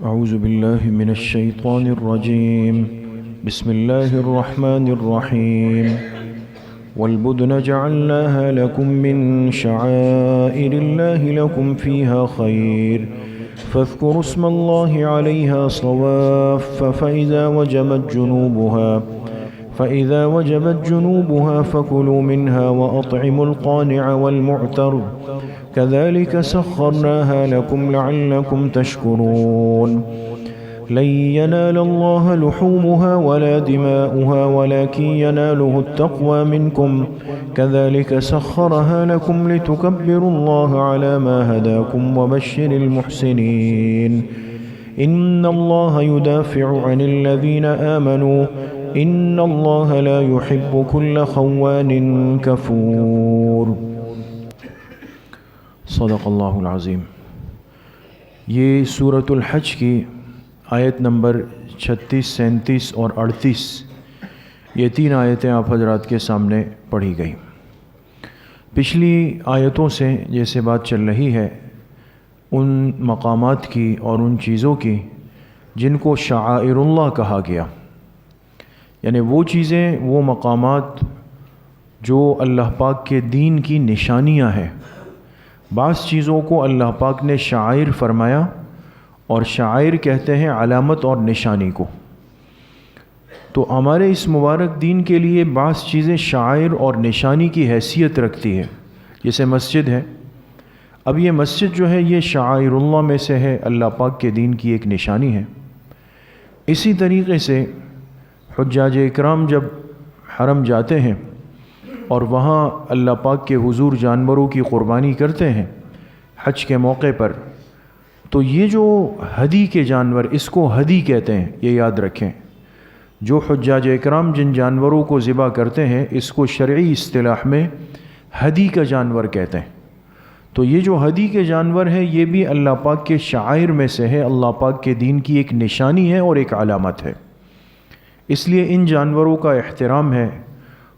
أعوذ بالله من الشيطان الرجيم. بسم الله الرحمن الرحيم. والبدن جعلناها لكم من شعائر الله لكم فيها خير فاذكروا اسم الله عليها صواف فإذا وجبت جنوبها فكلوا منها وأطعموا القانع والمعتر كذلك سخرناها لكم لعلكم تشكرون. لن ينال الله لحومها ولا دماؤها ولكن يناله التقوى منكم كذلك سخرها لكم لتكبروا الله على ما هداكم وبشر المحسنين. إن الله يدافع عن الذين آمنوا إن الله لا يحب كل خوان كفور. صدق اللہ العظیم. یہ سورۃ الحج کی آیت نمبر 36, 37 اور 38 یہ 3 آیتیں آپ حضرات کے سامنے پڑھی گئی. پچھلی آیتوں سے جیسے بات چل رہی ہے ان مقامات کی اور ان چیزوں کی جن کو شعائر اللہ کہا گیا، یعنی وہ چیزیں، وہ مقامات جو اللہ پاک کے دین کی نشانیاں ہیں. بعض چیزوں کو اللہ پاک نے شعائر فرمایا، اور شعائر کہتے ہیں علامت اور نشانی کو. تو ہمارے اس مبارک دین کے لیے بعض چیزیں شعائر اور نشانی کی حیثیت رکھتی ہے. جیسے مسجد ہے، اب یہ مسجد جو ہے یہ شعائر اللہ میں سے ہے، اللہ پاک کے دین کی ایک نشانی ہے. اسی طریقے سے حجاج اکرام جب حرم جاتے ہیں اور وہاں اللہ پاک کے حضور جانوروں کی قربانی کرتے ہیں حج کے موقع پر، تو یہ جو ہدی کے جانور، اس کو ہدی کہتے ہیں، یہ یاد رکھیں. جو حجاج اکرام جن جانوروں کو ذبح کرتے ہیں اس کو شرعی اصطلاح میں ہدی کا جانور کہتے ہیں. تو یہ جو ہدی کے جانور ہے یہ بھی اللہ پاک کے شعائر میں سے ہے، اللہ پاک کے دین کی ایک نشانی ہے اور ایک علامت ہے. اس لیے ان جانوروں کا احترام ہے،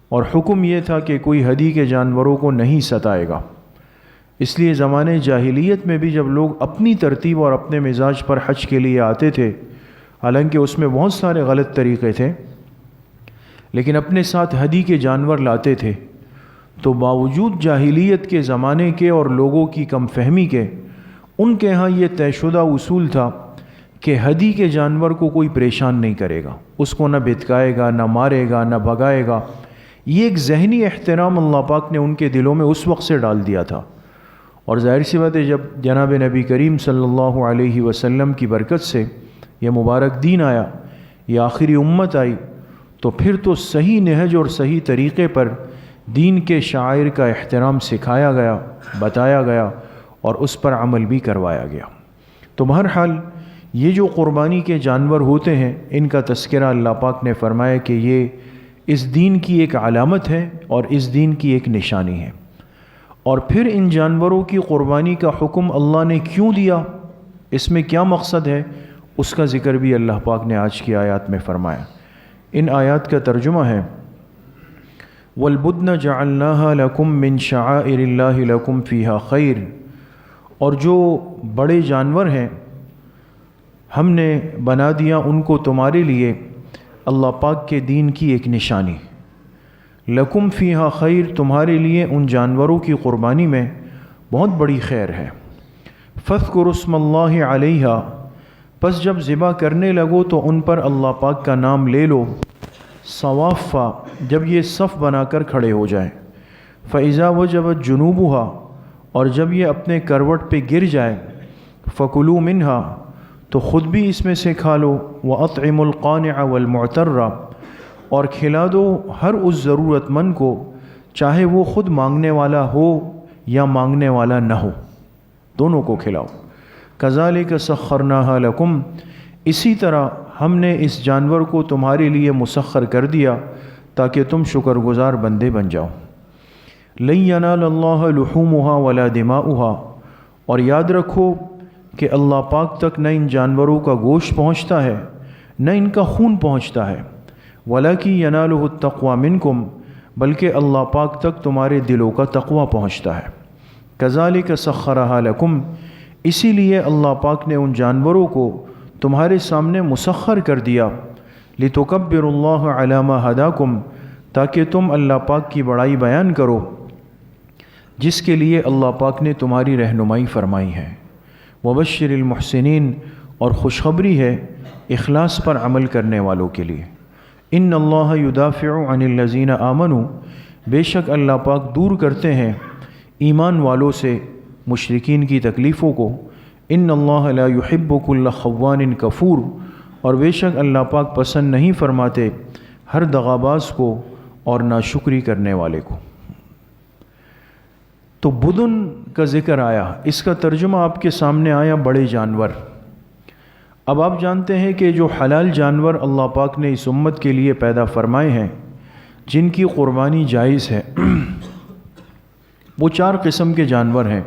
اور حکم یہ تھا کہ کوئی ہدی کے جانوروں کو نہیں ستائے گا. اس لیے زمانے جاہلیت میں بھی جب لوگ اپنی ترتیب اور اپنے مزاج پر حج کے لیے آتے تھے، حالانکہ اس میں بہت سارے غلط طریقے تھے، لیکن اپنے ساتھ ہدی کے جانور لاتے تھے، تو باوجود جاہلیت کے زمانے کے اور لوگوں کی کم فہمی کے، ان کے ہاں یہ طے شدہ اصول تھا کہ ہدی کے جانور کو کوئی پریشان نہیں کرے گا، اس کو نہ بھتکائے گا، نہ مارے گا، نہ بھگائے گا. یہ ایک ذہنی احترام اللہ پاک نے ان کے دلوں میں اس وقت سے ڈال دیا تھا. اور ظاہر سی بات ہے جب جناب نبی کریم صلی اللہ علیہ وسلم کی برکت سے یہ مبارک دین آیا، یہ آخری امت آئی، تو پھر تو صحیح نہج اور صحیح طریقے پر دین کے شعائر کا احترام سکھایا گیا، بتایا گیا اور اس پر عمل بھی کروایا گیا. تو بہرحال یہ جو قربانی کے جانور ہوتے ہیں ان کا تذکرہ اللہ پاک نے فرمایا کہ یہ اس دین کی ایک علامت ہے اور اس دین کی ایک نشانی ہے. اور پھر ان جانوروں کی قربانی کا حکم اللہ نے کیوں دیا، اس میں کیا مقصد ہے، اس کا ذکر بھی اللہ پاک نے آج کی آیات میں فرمایا. ان آیات کا ترجمہ ہے وَالْبُدْنَ جَعَلْنَاهَا لَكُمْ مِنْ شَعَائِرِ اللَّهِ لَكُمْ فِيهَا خَيْرٌ. اور جو بڑے جانور ہیں ہم نے بنا دیا ان کو تمہارے لیے اللہ پاک کے دین کی ایک نشانی. لکم فیہا خیر، تمہارے لیے ان جانوروں کی قربانی میں بہت بڑی خیر ہے. فاذکروا اسم اللہ علیہا، پس جب ذبح کرنے لگو تو ان پر اللہ پاک کا نام لے لو. صوافا، جب یہ صف بنا کر کھڑے ہو جائیں. فاذا وجبت جنوبہا، اور جب یہ اپنے کروٹ پہ گر جائے. فکلوا منہا، تو خود بھی اس میں سے کھا لو. وَأَطْعِمُوا الْقَانِعَ وَالْمُعْتَرَّ، اور کھلا دو ہر اس ضرورت مند کو، چاہے وہ خود مانگنے والا ہو یا مانگنے والا نہ ہو، دونوں کو کھلاؤ. كَذَلِكَ سَخَّرْنَاهَا لَكُمْ، اسی طرح ہم نے اس جانور کو تمہارے لیے مسخر کر دیا تاکہ تم شکر گزار بندے بن جاؤ. لَن يَنَالَ اللَّهَ لُحُومُهَا وَلَا دِمَاؤُهَا، اور یاد رکھو کہ اللہ پاک تک نہ ان جانوروں کا گوشت پہنچتا ہے نہ ان کا خون پہنچتا ہے. وَلَكِنْ يَنَالُهُ التَّقْوَى مِنْكُمْ، بلکہ اللہ پاک تک تمہارے دلوں کا تقوی پہنچتا ہے. كَذَلِكَ سَخَّرَهَا لَكُمْ، اسی لیے اللہ پاک نے ان جانوروں کو تمہارے سامنے مسخر کر دیا، لِتُكَبِّرُوا اللَّهَ عَلَى مَا هَدَاكُمْ، تاکہ تم اللہ پاک کی بڑائی بیان کرو جس کے لیے اللہ پاک نے تمہاری رہنمائی فرمائی ہے۔ وَبَشِّرِ الْمُحْسِنِينَ، اور خوشخبری ہے اخلاص پر عمل کرنے والوں کے لیے۔ ان اللہ یدافع عن الذین آمنوا، بے شک اللہ پاک دور کرتے ہیں ایمان والوں سے مشرکین کی تکلیفوں کو۔ ان اللہ لا يحب كل خوان کفور، اور بے شک اللہ پاک پسند نہیں فرماتے ہر دغاباز کو اور ناشکری کرنے والے کو۔ تو بدن کا ذکر آیا، اس کا ترجمہ آپ کے سامنے آیا بڑے جانور۔ اب آپ جانتے ہیں کہ جو حلال جانور اللہ پاک نے اس امت کے لیے پیدا فرمائے ہیں، جن کی قربانی جائز ہے، وہ 4 قسم کے جانور ہیں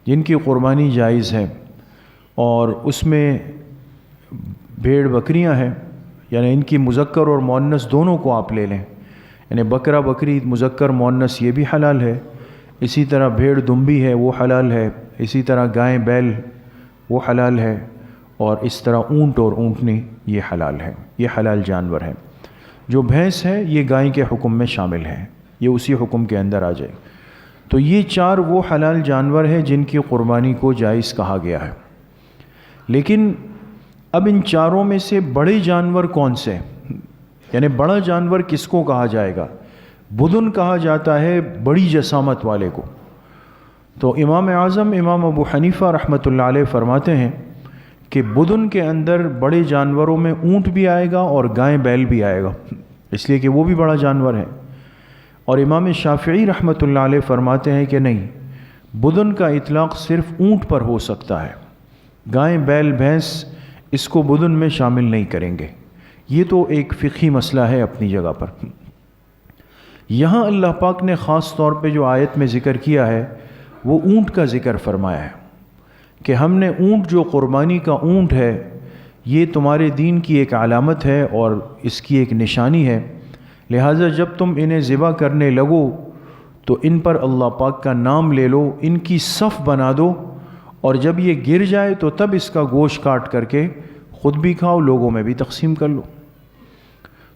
جن کی قربانی جائز ہے، اور اس میں بھیڑ بکریاں ہیں، یعنی ان کی مذکر اور مؤنث دونوں کو آپ لے لیں، یعنی بکرا بکری مذکر مؤنث یہ بھی حلال ہے، اسی طرح بھیڑ دمبی ہے وہ حلال ہے، اسی طرح گائے بیل وہ حلال ہے، اور اس طرح اونٹ اور اونٹنی یہ حلال ہے، یہ حلال جانور ہے۔ جو بھینس ہے یہ گائے کے حکم میں شامل ہے، یہ اسی حکم کے اندر آ جائے۔ تو یہ 4 وہ حلال جانور ہیں جن کی قربانی کو جائز کہا گیا ہے۔ لیکن اب ان 4 میں سے بڑے جانور کون سے، یعنی بڑا جانور کس کو کہا جائے گا؟ بدن کہا جاتا ہے بڑی جسامت والے کو۔ تو امام اعظم امام ابو حنیفہ رحمۃ اللہ علیہ فرماتے ہیں کہ بدن کے اندر بڑے جانوروں میں اونٹ بھی آئے گا اور گائے بیل بھی آئے گا، اس لیے کہ وہ بھی بڑا جانور ہے۔ اور امام شافعی رحمۃ اللہ علیہ فرماتے ہیں کہ نہیں، بدن کا اطلاق صرف اونٹ پر ہو سکتا ہے، گائے بیل بھینس اس کو بدن میں شامل نہیں کریں گے۔ یہ تو ایک فقہی مسئلہ ہے اپنی جگہ پر۔ یہاں اللہ پاک نے خاص طور پہ جو آیت میں ذکر کیا ہے وہ اونٹ کا ذکر فرمایا ہے کہ ہم نے اونٹ، جو قربانی کا اونٹ ہے، یہ تمہارے دین کی ایک علامت ہے اور اس کی ایک نشانی ہے، لہٰذا جب تم انہیں ذبح کرنے لگو تو ان پر اللہ پاک کا نام لے لو، ان کی صف بنا دو، اور جب یہ گر جائے تو تب اس کا گوشت کاٹ کر کے خود بھی کھاؤ، لوگوں میں بھی تقسیم کر لو۔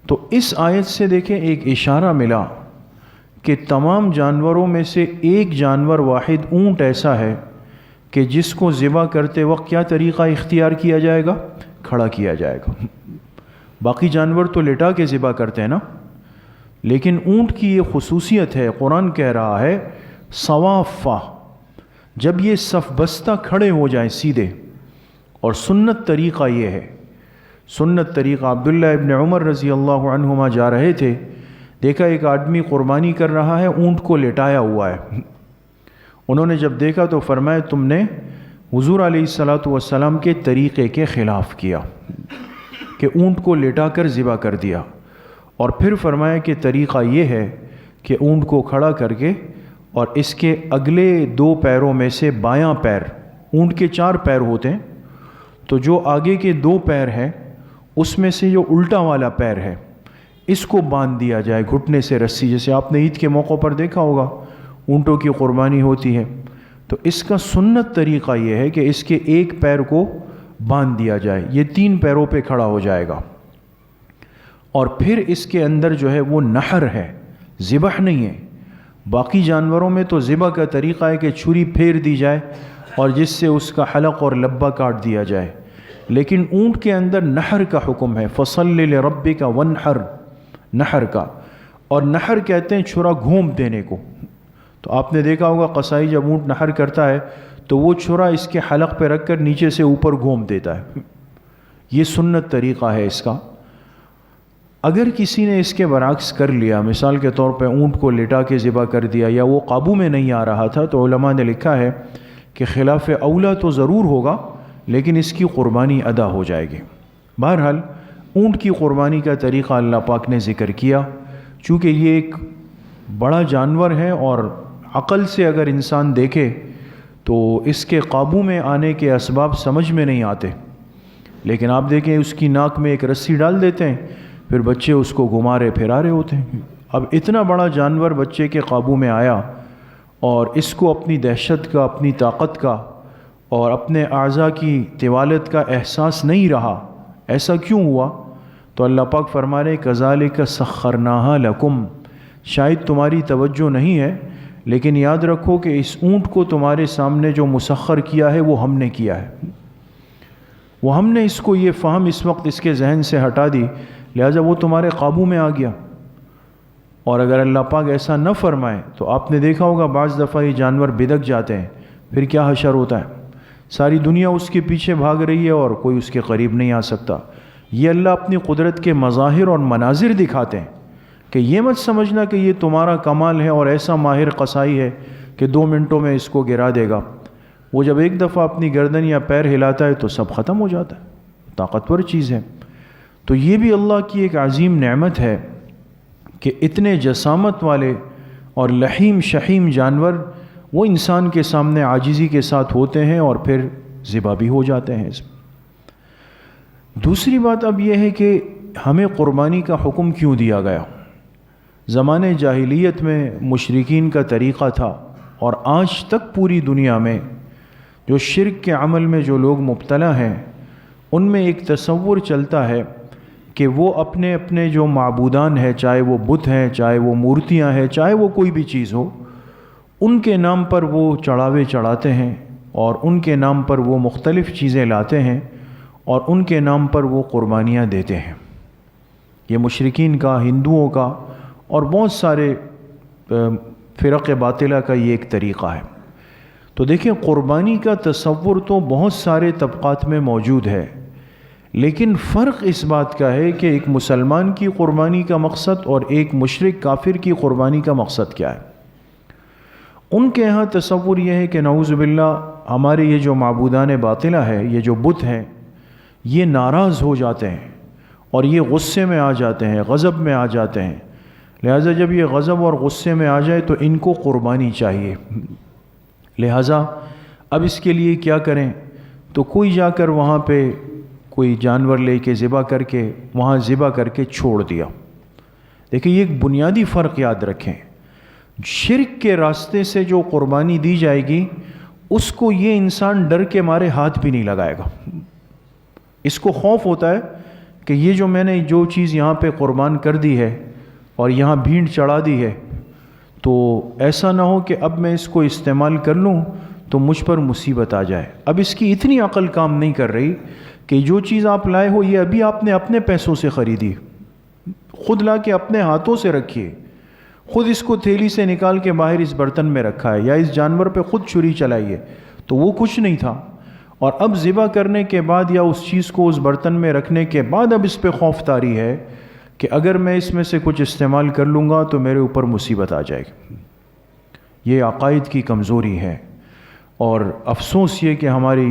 تو اس آیت سے دیکھیں ایک اشارہ ملا کہ تمام جانوروں میں سے ایک جانور واحد اونٹ ایسا ہے کہ جس کو ذبح کرتے وقت کیا طریقہ اختیار کیا جائے گا؟ کھڑا کیا جائے گا۔ باقی جانور تو لٹا کے ذبح کرتے ہیں نا، لیکن اونٹ کی یہ خصوصیت ہے، قرآن کہہ رہا ہے صوافہ، جب یہ صف بستہ کھڑے ہو جائیں سیدھے۔ اور سنت طریقہ یہ ہے، سنت طریقہ عبداللہ ابن عمر رضی اللہ عنہما جا رہے تھے، دیکھا ایک آدمی قربانی کر رہا ہے، اونٹ کو لٹایا ہوا ہے۔ انہوں نے جب دیکھا تو فرمایا تم نے حضور علیہ السلام کے طریقے کے خلاف کیا کہ اونٹ کو لٹا کر ذبح کر دیا، اور پھر فرمایا کہ طریقہ یہ ہے کہ اونٹ کو کھڑا کر کے اور اس کے اگلے 2 پیروں میں سے بایاں پیر، اونٹ کے 4 پیر ہوتے ہیں، تو جو آگے کے 2 پیر ہیں اس میں سے جو الٹا والا پیر ہے اس کو باندھ دیا جائے گھٹنے سے رسی، جیسے آپ نے عید کے موقع پر دیکھا ہوگا اونٹوں کی قربانی ہوتی ہے، تو اس کا سنت طریقہ یہ ہے کہ اس کے ایک پیر کو باندھ دیا جائے، یہ 3 پیروں پہ کھڑا ہو جائے گا، اور پھر اس کے اندر جو ہے وہ نحر ہے، ذبح نہیں ہے۔ باقی جانوروں میں تو ذبح کا طریقہ ہے کہ چھری پھیر دی جائے اور جس سے اس کا حلق اور لبہ کاٹ دیا جائے، لیکن اونٹ کے اندر نحر کا حکم ہے، فصل لربک وانحر، نحر کا، اور نحر کہتے ہیں چھرا گھونپ دینے کو۔ تو آپ نے دیکھا ہوگا قصائی جب اونٹ نحر کرتا ہے تو وہ چھرا اس کے حلق پہ رکھ کر نیچے سے اوپر گھونپ دیتا ہے، یہ سنت طریقہ ہے اس کا۔ اگر کسی نے اس کے برعکس کر لیا، مثال کے طور پہ اونٹ کو لٹا کے ذبح کر دیا یا وہ قابو میں نہیں آ رہا تھا، تو علماء نے لکھا ہے کہ خلاف اولا تو ضرور ہوگا لیکن اس کی قربانی ادا ہو جائے گی۔ بہرحال اونٹ کی قربانی کا طریقہ اللہ پاک نے ذکر کیا، چونکہ یہ ایک بڑا جانور ہے اور عقل سے اگر انسان دیکھے تو اس کے قابو میں آنے کے اسباب سمجھ میں نہیں آتے، لیکن آپ دیکھیں اس کی ناک میں ایک رسی ڈال دیتے ہیں، پھر بچے اس کو گھمارے پھرارے ہوتے ہیں۔ اب اتنا بڑا جانور بچے کے قابو میں آیا اور اس کو اپنی دہشت کا، اپنی طاقت کا اور اپنے اعضاء کی طوالت کا احساس نہیں رہا، ایسا کیوں ہوا؟ تو اللہ پاک فرما رہے کذالک سخرناہا لکم، شاید تمہاری توجہ نہیں ہے، لیکن یاد رکھو کہ اس اونٹ کو تمہارے سامنے جو مسخر کیا ہے وہ ہم نے کیا ہے، وہ ہم نے اس کو یہ فہم اس وقت اس کے ذہن سے ہٹا دی، لہٰذا وہ تمہارے قابو میں آ گیا۔ اور اگر اللہ پاک ایسا نہ فرمائے تو آپ نے دیکھا ہوگا بعض دفعہ یہ جانور بدک جاتے ہیں، پھر کیا حشر ہوتا ہے، ساری دنیا اس کے پیچھے بھاگ رہی ہے اور کوئی اس کے قریب نہیں آ سکتا۔ یہ اللہ اپنی قدرت کے مظاہر اور مناظر دکھاتے ہیں کہ یہ مت سمجھنا کہ یہ تمہارا کمال ہے اور ایسا ماہر قصائی ہے کہ 2 منٹوں میں اس کو گرا دے گا۔ وہ جب ایک دفعہ اپنی گردن یا پیر ہلاتا ہے تو سب ختم ہو جاتا ہے، طاقتور چیز ہے۔ تو یہ بھی اللہ کی ایک عظیم نعمت ہے کہ اتنے جسامت والے اور لحیم شحیم جانور وہ انسان کے سامنے عاجزی کے ساتھ ہوتے ہیں اور پھر ذبح بھی ہو جاتے ہیں۔ دوسری بات اب یہ ہے کہ ہمیں قربانی کا حکم کیوں دیا گیا؟ زمانے جاہلیت میں مشرکین کا طریقہ تھا، اور آج تک پوری دنیا میں جو شرک کے عمل میں جو لوگ مبتلا ہیں ان میں ایک تصور چلتا ہے کہ وہ اپنے اپنے جو معبودان ہیں، چاہے وہ بت ہیں، چاہے وہ مورتیاں ہیں، چاہے وہ کوئی بھی چیز ہو، ان کے نام پر وہ چڑھاوے چڑھاتے ہیں اور ان کے نام پر وہ مختلف چیزیں لاتے ہیں اور ان کے نام پر وہ قربانیاں دیتے ہیں۔ یہ مشرکین کا، ہندوؤں کا اور بہت سارے فرق باطلہ کا یہ ایک طریقہ ہے۔ تو دیکھیں، قربانی کا تصور تو بہت سارے طبقات میں موجود ہے، لیکن فرق اس بات کا ہے کہ ایک مسلمان کی قربانی کا مقصد اور ایک مشرک کافر کی قربانی کا مقصد کیا ہے۔ ان کے ہاں تصور یہ ہے کہ نعوذ باللہ ہمارے یہ جو معبودان باطلہ ہے، یہ جو بت ہیں، یہ ناراض ہو جاتے ہیں اور یہ غصے میں آ جاتے ہیں، غضب میں آ جاتے ہیں، لہٰذا جب یہ غضب اور غصے میں آ جائے تو ان کو قربانی چاہیے۔ لہٰذا اب اس کے لیے کیا کریں؟ تو کوئی جا کر وہاں پہ کوئی جانور لے کے ذبح کر کے وہاں ذبح کر کے چھوڑ دیا۔ دیکھیں، یہ ایک بنیادی فرق یاد رکھیں، شرک کے راستے سے جو قربانی دی جائے گی اس کو یہ انسان ڈر کے مارے ہاتھ بھی نہیں لگائے گا۔ اس کو خوف ہوتا ہے کہ یہ جو میں نے جو چیز یہاں پہ قربان کر دی ہے اور یہاں بھینڈ چڑھا دی ہے، تو ایسا نہ ہو کہ اب میں اس کو استعمال کر لوں تو مجھ پر مصیبت آ جائے۔ اب اس کی اتنی عقل کام نہیں کر رہی کہ جو چیز آپ لائے ہو یہ ابھی آپ نے اپنے پیسوں سے خریدی، خود لا کے اپنے ہاتھوں سے رکھیے، خود اس کو تھیلی سے نکال کے باہر اس برتن میں رکھا ہے، یا اس جانور پہ خود چھری چلائیے، تو وہ کچھ نہیں تھا، اور اب ذبح کرنے کے بعد یا اس چیز کو اس برتن میں رکھنے کے بعد اب اس پہ خوف طاری ہے کہ اگر میں اس میں سے کچھ استعمال کر لوں گا تو میرے اوپر مصیبت آ جائے گی۔ یہ عقائد کی کمزوری ہے، اور افسوس یہ کہ ہماری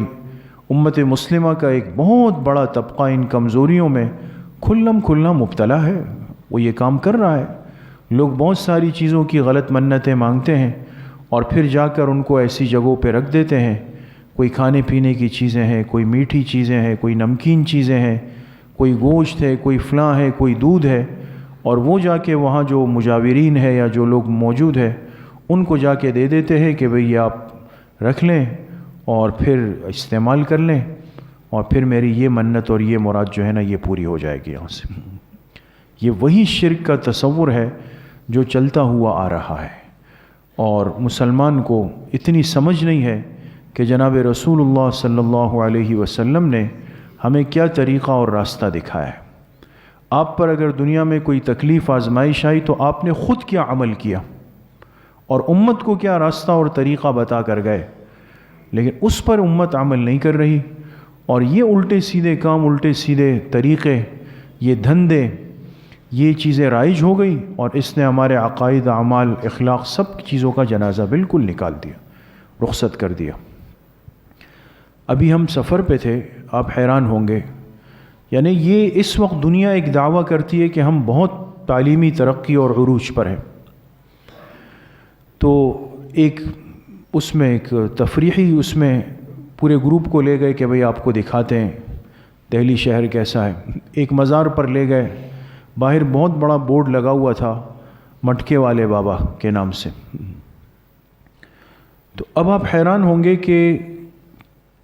امت مسلمہ کا ایک بہت بڑا طبقہ ان کمزوریوں میں کھلم کھلا مبتلا ہے، وہ یہ کام کر رہا ہے۔ لوگ بہت ساری چیزوں کی غلط منتیں مانگتے ہیں اور پھر جا کر ان کو ایسی جگہوں پہ رکھ دیتے ہیں، کوئی کھانے پینے کی چیزیں ہیں، کوئی میٹھی چیزیں ہیں، کوئی نمکین چیزیں ہیں، کوئی گوشت ہے، کوئی فلاں ہے، کوئی دودھ ہے، اور وہ جا کے وہاں جو مجاورین ہے یا جو لوگ موجود ہے ان کو جا کے دے دیتے ہیں کہ بھئی یہ آپ رکھ لیں اور پھر استعمال کر لیں، اور پھر میری یہ منت اور یہ مراد جو ہے نا یہ پوری ہو جائے گی یہاں سے۔ یہ وہی شرک کا تصور ہے جو چلتا ہوا آ رہا ہے، اور مسلمان کو اتنی سمجھ نہیں ہے کہ جناب رسول اللہ صلی اللہ علیہ وسلم نے ہمیں کیا طریقہ اور راستہ دکھایا ہے۔ آپ پر اگر دنیا میں کوئی تکلیف آزمائش آئی تو آپ نے خود کیا عمل کیا اور امت کو کیا راستہ اور طریقہ بتا کر گئے، لیکن اس پر امت عمل نہیں کر رہی، اور یہ الٹے سیدھے کام، الٹے سیدھے طریقے، یہ دھندے، یہ چیزیں رائج ہو گئی، اور اس نے ہمارے عقائد، اعمال، اخلاق سب چیزوں کا جنازہ بالکل نکال دیا، رخصت کر دیا۔ ابھی ہم سفر پہ تھے، آپ حیران ہوں گے، یعنی یہ اس وقت دنیا ایک دعویٰ کرتی ہے کہ ہم بہت تعلیمی ترقی اور عروج پر ہیں، تو ایک اس میں ایک تفریحی اس میں پورے گروپ کو لے گئے کہ بھئی آپ کو دکھاتے ہیں دہلی شہر کیسا ہے۔ ایک مزار پر لے گئے، باہر بہت بڑا بورڈ لگا ہوا تھا مٹکے والے بابا کے نام سے۔ تو اب آپ حیران ہوں گے کہ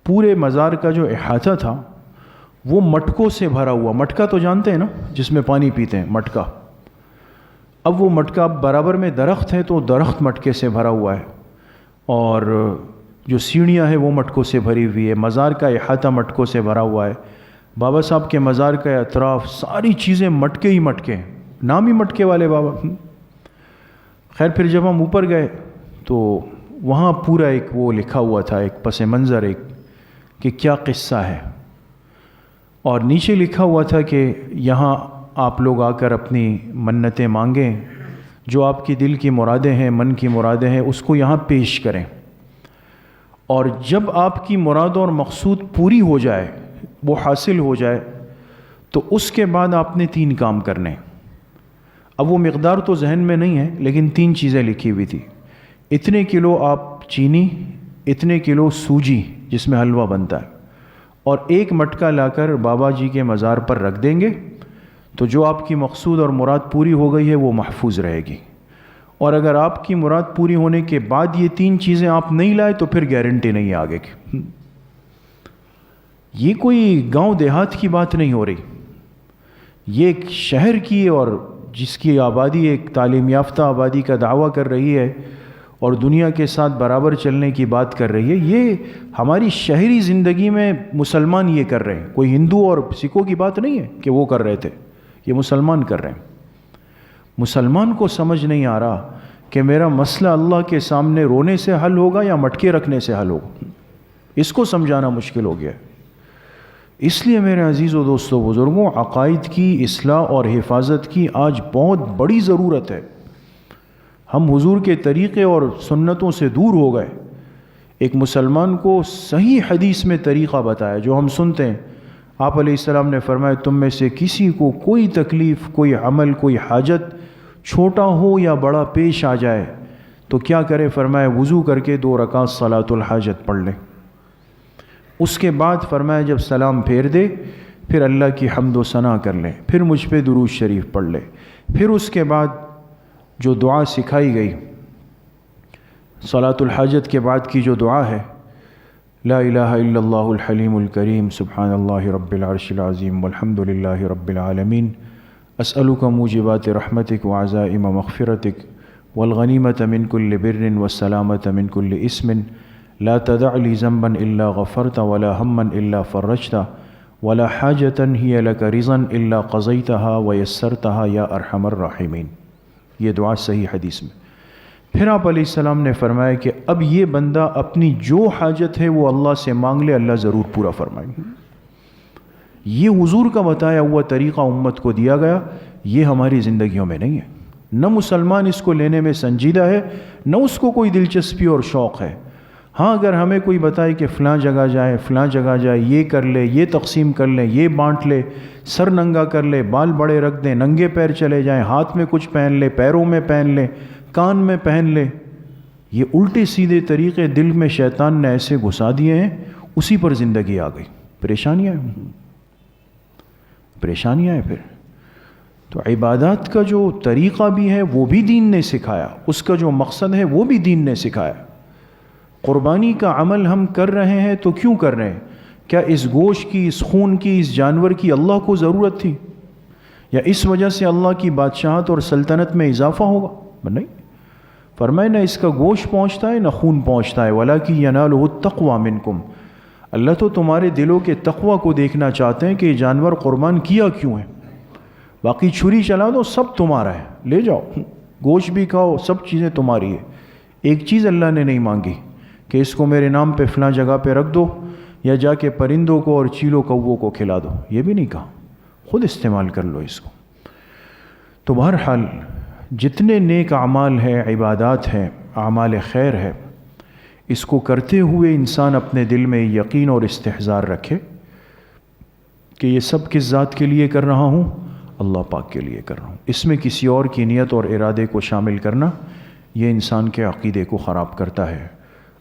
پورے مزار کا جو احاطہ تھا وہ مٹکوں سے بھرا ہوا، مٹکا تو جانتے ہیں نا جس میں پانی پیتے ہیں، مٹکا. اب وہ مٹکا برابر میں درخت ہے تو درخت مٹکے سے بھرا ہوا ہے، اور جو سیڑھیاں ہیں وہ مٹکوں سے بھری ہوئی ہے، مزار کا احاطہ مٹکوں سے بھرا ہوا ہے. بابا صاحب کے مزار کا اطراف ساری چیزیں مٹکے ہی مٹکے ہیں، نام ہی مٹکے والے بابا. خیر پھر جب ہم اوپر گئے تو وہاں پورا ایک وہ لکھا ہوا تھا، ایک پس منظر، ایک کہ کیا قصہ ہے، اور نیچے لکھا ہوا تھا کہ یہاں آپ لوگ آ کر اپنی منتیں مانگیں، جو آپ کی دل کی مرادیں ہیں، من کی مرادیں ہیں، اس کو یہاں پیش کریں، اور جب آپ کی مراد اور مقصود پوری ہو جائے، وہ حاصل ہو جائے، تو اس کے بعد آپ نے 3 کام کرنے. اب وہ مقدار تو ذہن میں نہیں ہے، لیکن 3 چیزیں لکھی ہوئی تھی. اتنے کلو آپ چینی، اتنے کلو سوجی جس میں حلوہ بنتا ہے، اور 1 مٹکا لا کر بابا جی کے مزار پر رکھ دیں گے، تو جو آپ کی مقصود اور مراد پوری ہو گئی ہے وہ محفوظ رہے گی. اور اگر آپ کی مراد پوری ہونے کے بعد یہ 3 چیزیں آپ نہیں لائے تو پھر گارنٹی نہیں ہے آگے کی. یہ کوئی گاؤں دیہات کی بات نہیں ہو رہی، یہ ایک شہر کی، اور جس کی آبادی ایک تعلیم یافتہ آبادی کا دعویٰ کر رہی ہے اور دنیا کے ساتھ برابر چلنے کی بات کر رہی ہے. یہ ہماری شہری زندگی میں مسلمان یہ کر رہے ہیں، کوئی ہندو اور سکھوں کی بات نہیں ہے کہ وہ کر رہے تھے، یہ مسلمان کر رہے ہیں. مسلمان کو سمجھ نہیں آ رہا کہ میرا مسئلہ اللہ کے سامنے رونے سے حل ہوگا یا مٹکے رکھنے سے حل ہوگا. اس کو سمجھانا مشکل ہو گیا ہے. اس لیے میرے عزیز و دوستو بزرگوں، عقائد کی اصلاح اور حفاظت کی آج بہت بڑی ضرورت ہے. ہم حضور کے طریقے اور سنتوں سے دور ہو گئے. ایک مسلمان کو صحیح حدیث میں طریقہ بتایا جو ہم سنتے ہیں. آپ علیہ السلام نے فرمایا تم میں سے کسی کو کوئی تکلیف، کوئی عمل، کوئی حاجت چھوٹا ہو یا بڑا پیش آ جائے تو کیا کرے؟ فرمایا وضو کر کے 2 رکعت صلاۃ الحاجت پڑھ لے. اس کے بعد فرمایا جب سلام پھیر دے پھر اللہ کی حمد و ثنا کر لے، پھر مجھ پہ درود شریف پڑھ لے. پھر اس کے بعد جو دعا سکھائی گئی صلاۃ الحاجت کے بعد کی جو دعا ہے، لا الہ الا اللہ الحلیم الکریم سبحان اللہ رب العرش العظیم والحمد للہ رب العالمین اسألک موجبات رحمتک وعزائم مغفرتک والغنیمۃ من کل بر والسلامۃ من کل اسم لا تدع لی ذنبا الا غفرت ولا ہما الا فرجت ولا حاجۃ ہی لک رضا الا قضیتها ویسرتها یا ارحم الراحمین. یہ دعا صحیح حدیث میں. پھر آپ علیہ السلام نے فرمایا کہ اب یہ بندہ اپنی جو حاجت ہے وہ اللہ سے مانگ لے، اللہ ضرور پورا فرمائیں گے. یہ حضور کا بتایا ہوا طریقہ امت کو دیا گیا، یہ ہماری زندگیوں میں نہیں ہے. نہ مسلمان اس کو لینے میں سنجیدہ ہے، نہ اس کو کوئی دلچسپی اور شوق ہے. ہاں اگر ہمیں کوئی بتائے کہ فلاں جگہ جائے، فلاں جگہ جائے، یہ کر لے، یہ تقسیم کر لے، یہ بانٹ لے، سر ننگا کر لے، بال بڑے رکھ دیں، ننگے پیر چلے جائیں، ہاتھ میں کچھ پہن لے، پیروں میں پہن لے، کان میں پہن لے، یہ الٹے سیدھے طریقے دل میں شیطان نے ایسے گھسا دیے ہیں، اسی پر زندگی آ گئی. پریشانیاں ہیں پھر. تو عبادات کا جو طریقہ بھی ہے وہ بھی دین نے سکھایا، اس کا جو مقصد ہے وہ بھی دین نے سکھایا. قربانی کا عمل ہم کر رہے ہیں تو کیوں کر رہے ہیں؟ کیا اس گوشت کی، اس خون کی، اس جانور کی اللہ کو ضرورت تھی؟ یا اس وجہ سے اللہ کی بادشاہت اور سلطنت میں اضافہ ہوگا؟ نہیں. فرمائے نہ اس کا گوشت پہنچتا ہے نہ خون پہنچتا ہے، وَلَٰكِن يَنَالُهُ التَّقْوَىٰ مِنْكُمْ. اللہ تو تمہارے دلوں کے تقوی کو دیکھنا چاہتے ہیں کہ یہ جانور قربان کیا کیوں ہے. باقی چھری چلا دو، سب تمہارا ہے، لے جاؤ، گوشت بھی کھاؤ، سب چیزیں تمہاری ہے. ایک چیز اللہ نے نہیں مانگی کہ اس کو میرے نام پہ فلاں جگہ پہ رکھ دو یا جا کے پرندوں کو اور چیلوں کووں کو کھلا دو، یہ بھی نہیں کہا. خود استعمال کر لو اس کو. تو بہرحال جتنے نیک اعمال ہیں، عبادات ہیں، اعمال خیر ہے، اس کو کرتے ہوئے انسان اپنے دل میں یقین اور استحضار رکھے کہ یہ سب کس ذات کے لیے کر رہا ہوں؟ اللہ پاک کے لیے کر رہا ہوں. اس میں کسی اور کی نیت اور ارادے کو شامل کرنا یہ انسان کے عقیدے کو خراب کرتا ہے.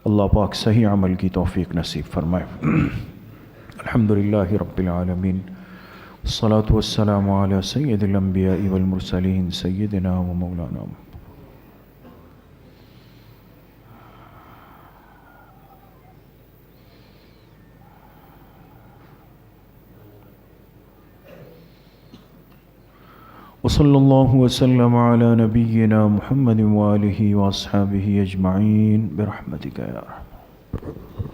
اللہ پاک صحیح عمل کی توفیق نصیب فرمائے. الحمدللہ رب العالمین، الصلاۃ والسلام علی سید الانبیاء والمرسلین سیدنا و مولانا. وصلی اللہ وسلم علی نبینا محمد وآلہ واصحابہ اجمعین برحمتک یا ارحم